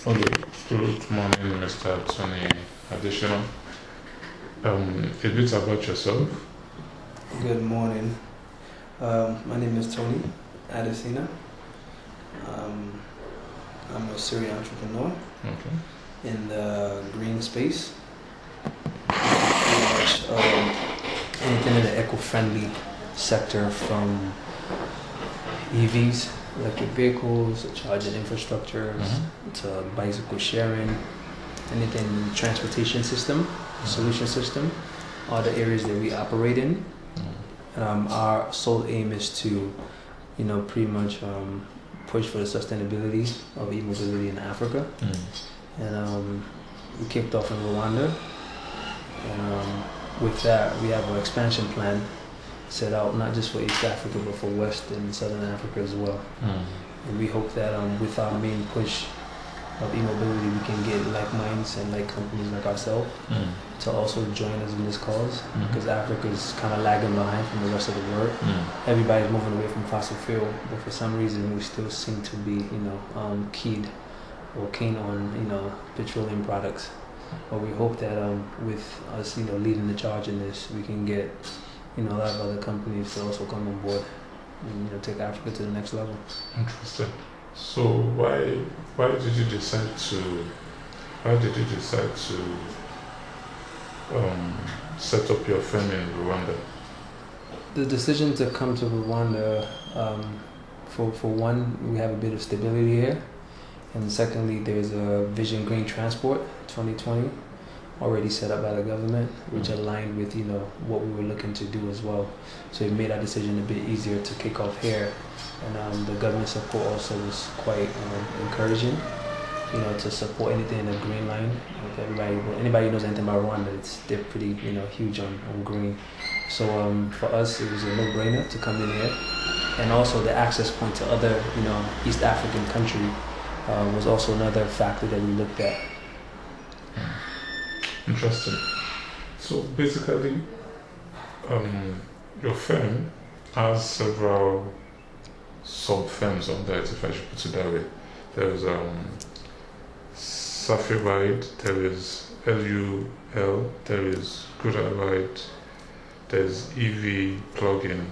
Okay, good morning, Mr. Tony Adesina. A bit about yourself. Good morning. My name is Tony Adesina. I'm a serial entrepreneur in the green space. Pretty much anything in the eco-friendly sector, from EVs, electric vehicles, charging infrastructures, to bicycle sharing, anything in the transportation system, solution system, all the areas that we operate in. Our sole aim is to, pretty much push for the sustainability of e-mobility in Africa. And we kicked off in Rwanda. And with that, we have an expansion plan set out not just for East Africa, but for West and Southern Africa as well. And we hope that with our main push of e-mobility, we can get like minds and like companies like ourselves to also join us in this cause, because Africa is kind of lagging behind from the rest of the world. Everybody's moving away from fossil fuel, but for some reason we still seem to be, keen on, petroleum products. But we hope that with us, leading the charge in this, we can get, a lot of other companies to also come on board and take Africa to the next level. Interesting. So why did you decide to set up your firm in Rwanda? The decision to come to Rwanda, for one, we have a bit of stability here, and secondly, there's a Vision Green Transport 2020 already set up by the government, which aligned with what we were looking to do as well. So it made our decision a bit easier to kick off here, and the government support also was quite encouraging. To support anything in the green line. If anybody who knows anything about Rwanda, they're pretty huge on green. So for us, it was a no-brainer to come in here, and also the access point to other East African country was also another factor that we looked at. Interesting. So basically, your firm has several sub-firms under it, if I should put it that way. There is Safiride, there is LUL, there is Guraride, there's EV plugin.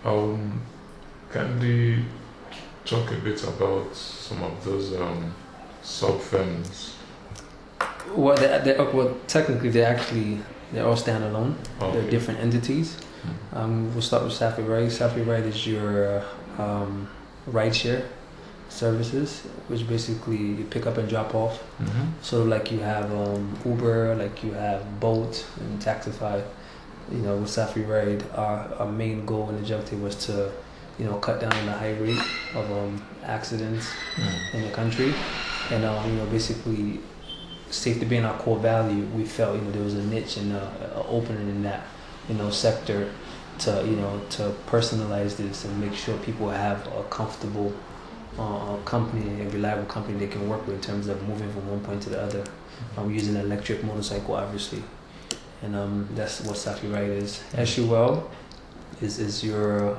Can you talk a bit about some of those sub-firms? Well, technically they're all standalone. Okay. They're different entities. We'll start with Safiride. Safiride is your rideshare services, which basically you pick up and drop off. Sort of like you have Uber, like you have Bolt and Taxify. With Safiride, our main goal and objective was to cut down on the high rate of accidents in the country, and basically safety being our core value, we felt there was a niche and an opening in that sector to personalize this and make sure people have a comfortable company, a reliable company they can work with in terms of moving from one point to the other. Using an electric motorcycle, obviously, and that's what Safiride is. SUL is your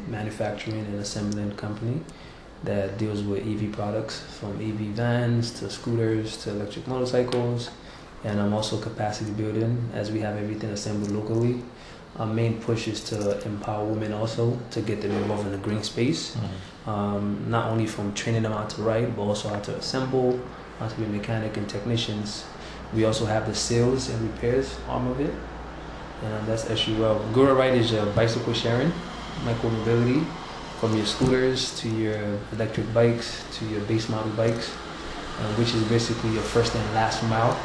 manufacturing and assembling company that deals with EV products, from EV vans to scooters to electric motorcycles, and I'm also capacity building, as we have everything assembled locally. Our main push is to empower women also to get them involved in the green space, not only from training them how to ride, but also how to assemble, how to be mechanic and technicians. We also have the sales and repairs arm of it, and that's SUL. Guraride is your bicycle sharing, micro mobility, from your scooters to your electric bikes to your base model bikes, which is basically your first and last mile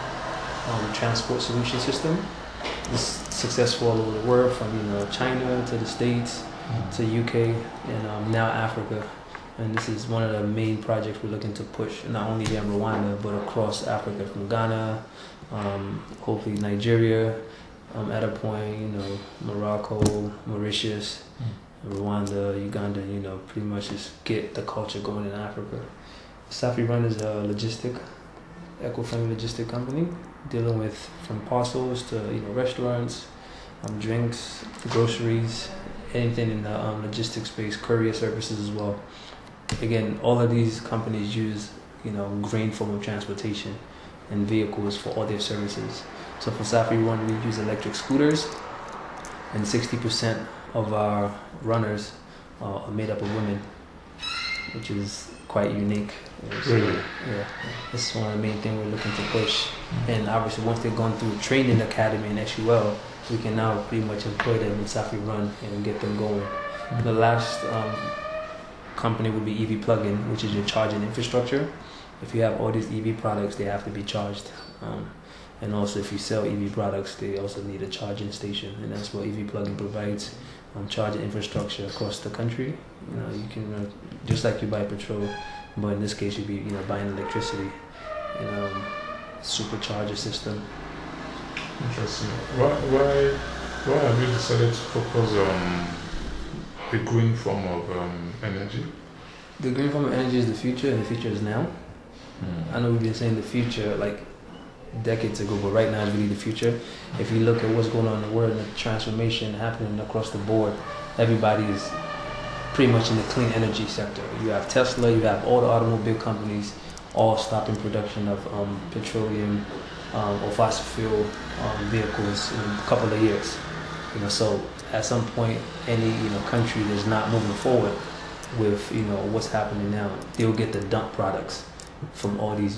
transport solution system. It's successful all over the world, from China to the States to UK and now Africa. And this is one of the main projects we're looking to push, not only here in Rwanda, but across Africa, from Ghana, hopefully Nigeria, at a point, Morocco, Mauritius, Rwanda, Uganda, pretty much just get the culture going in Africa. Safirun is a eco-friendly logistic company, dealing with from parcels to restaurants, drinks, groceries, anything in the logistics space, courier services as well. Again, all of these companies use green form of transportation and vehicles for all their services. So for Safirun, we use electric scooters, and 60% of our runners are made up of women, which is quite unique. So, Really? yeah, this is one of the main things we're looking to push. And obviously, once they've gone through training academy in SUL, we can now pretty much employ them in Safirun and get them going. The last company would be EV plug-in, which is your charging infrastructure. If you have all these EV products, they have to be charged. And also, if you sell EV products, they also need a charging station, and that's what EV plug-in provides. Charging infrastructure across the country. You can just like you buy petrol, but in this case, you'd be buying electricity and supercharger system. Interesting. Why have you decided to focus on the green form of energy? The green form of energy is the future, and the future is now. I know we've been saying the future like decades ago, but right now is really the future. If you look at what's going on in the world and the transformation happening across the board, everybody is pretty much in the clean energy sector. You have Tesla, you have all the automobile companies all stopping production of petroleum or fossil fuel vehicles in a couple of years. So at some point, any country that's not moving forward with what's happening now, they'll get the dump products from all these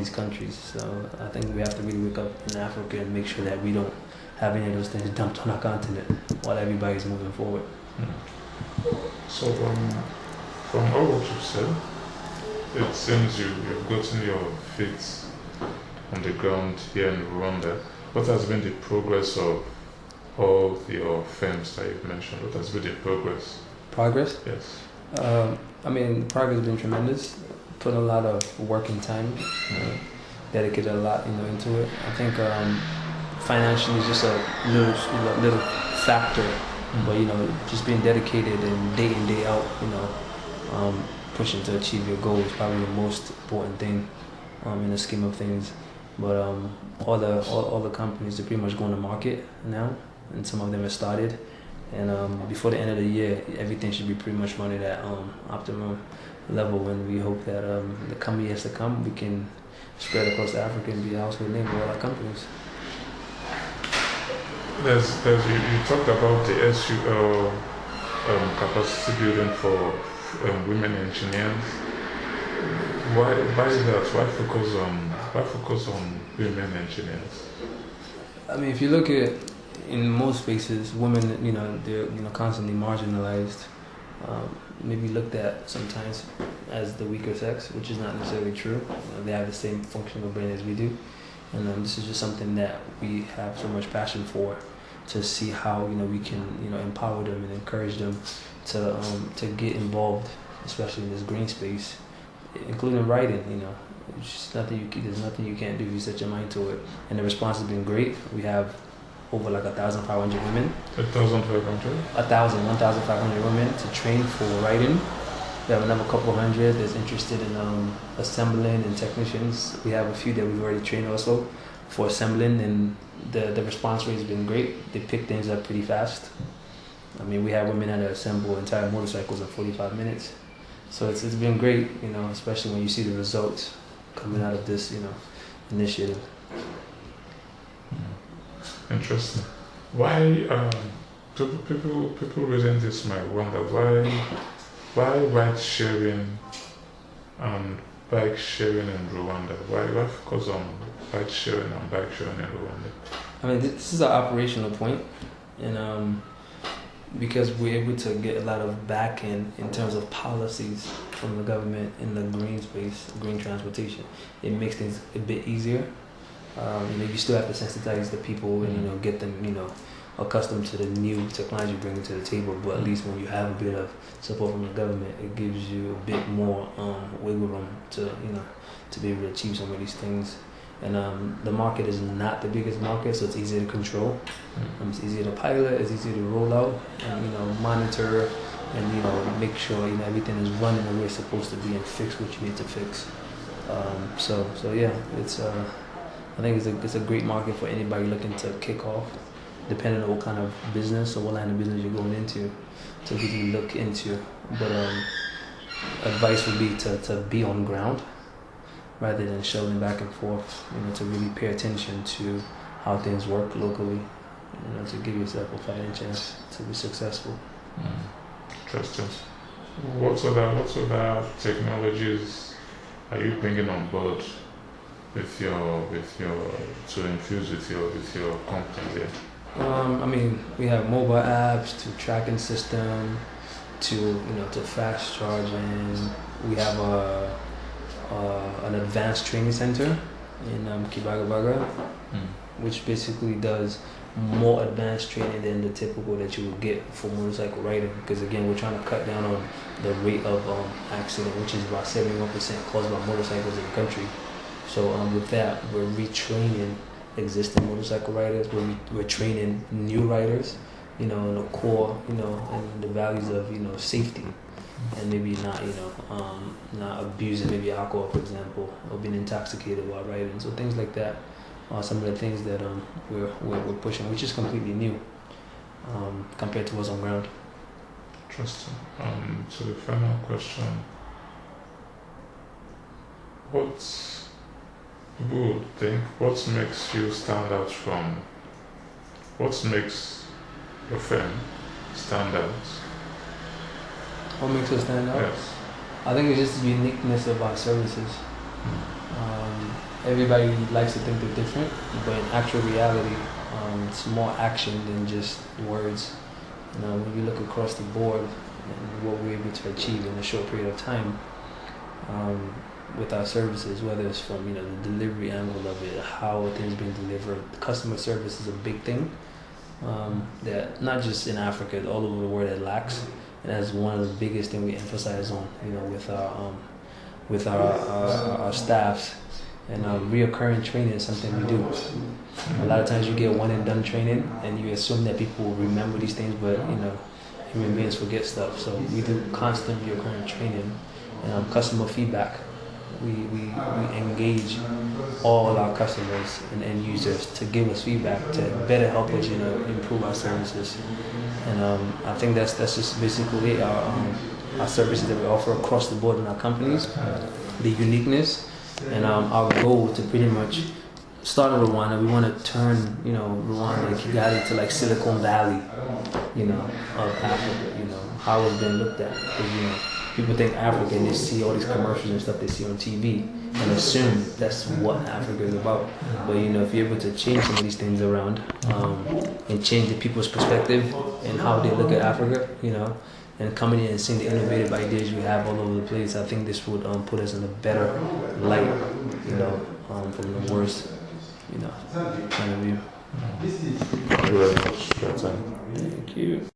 countries. So I think we have to really wake up in Africa and make sure that we don't have any of those things dumped on our continent while everybody's moving forward. So from all what you've said, it seems you've gotten your feet on the ground here in Rwanda. What has been the progress of all your firms that you've mentioned? What has been the progress? Progress? Yes. The progress has been tremendous. Put a lot of work and time, dedicated a lot, into it. I think financially is just a little factor, but just being dedicated and day in day out, pushing to achieve your goal is probably the most important thing in the scheme of things. But all the companies are pretty much going to market now, and some of them have started. And before the end of the year, everything should be pretty much running at optimum level, and we hope that the coming years to come, we can spread across Africa and be a household name for all our companies. You talked about the SUL capacity building for women engineers. Why that? Why focus on women engineers? If you look at in most spaces, women, they're constantly marginalized. Maybe looked at sometimes as the weaker sex, which is not necessarily true. They have the same functional brain as we do, and this is just something that we have so much passion for, to see how we can empower them and encourage them to get involved, especially in this green space, including writing. It's just there's nothing you can't do if you set your mind to it, and the response has been great. We have over 1,500 women. 1,500? 1,500 women to train for writing. We have another couple hundred that's interested in assembling and technicians. We have a few that we've already trained also for assembling, and the response rate has been great. They pick things up pretty fast. We have women that assemble entire motorcycles in 45 minutes. So it's been great, especially when you see the results coming out of this, initiative. Interesting. Why people reading this might wonder why ride sharing and bike sharing in Rwanda? Why focus on ride sharing and bike sharing in Rwanda? This is our operational point, and because we're able to get a lot of back-end in terms of policies from the government in the green space, green transportation, it makes things a bit easier. You still have to sensitize the people and get them accustomed to the new technology you're bringing to the table. But at least when you have a bit of support from the government, it gives you a bit more wiggle room to be able to achieve some of these things. And the market is not the biggest market, so it's easier to control. It's easier to pilot, it's easier to roll out, and monitor, and make sure everything is running the way it's supposed to be and fix what you need to fix. So yeah, it's I think it's a great market for anybody looking to kick off, depending on what kind of business or what line of business you're going into, to really look into. But advice would be to be on ground rather than shuttling back and forth. To really pay attention to how things work locally. To give yourself a fighting chance to be successful. Interesting. What other technologies are you bringing on board with your to infuse with your company there? We have mobile apps to tracking system, to fast charging. We have an advanced training center in Kibagabaga, which basically does more advanced training than the typical that you would get for motorcycle riding. Because again, we're trying to cut down on the rate of accident, which is about 71% caused by motorcycles in the country. So with that, we're retraining existing motorcycle riders. We're training new riders, in the core, and the values of safety, and maybe not abusing maybe alcohol, for example, or being intoxicated while riding. So things like that are some of the things that we're pushing, which is completely new compared to what's on ground. Interesting. So the final question: what makes you stand out from? What makes your firm stand out? What makes us stand out? Yes. I think it's just the uniqueness of our services. Everybody likes to think they're different, but in actual reality, it's more action than just words. When you look across the board and what we're able to achieve in a short period of time with our services, whether it's from the delivery angle of it, how things being delivered, customer service is a big thing that not just in Africa, all over the world it lacks, and that's one of the biggest things we emphasize on, with our staffs. And reoccurring training is something we do. A lot of times you get one and done training and you assume that people will remember these things, but human beings forget stuff. So we do constant reoccurring training and customer feedback. We engage all our customers and end users to give us feedback to better help us improve our services. And I think that's just basically it. Our services that we offer across the board in our companies, the uniqueness. And our goal to pretty much start in Rwanda, we want to turn, Rwanda and Kigali to like Silicon Valley, of Africa, how it's been looked at. Because, people think Africa and they see all these commercials and stuff they see on TV and assume that's what Africa is about. But, if you're able to change some of these things around and change the people's perspective and how they look at Africa, and coming in and seeing the innovative ideas we have all over the place, I think this would put us in a better light, from the worst, point of view. Thank you very much for your time. Thank you.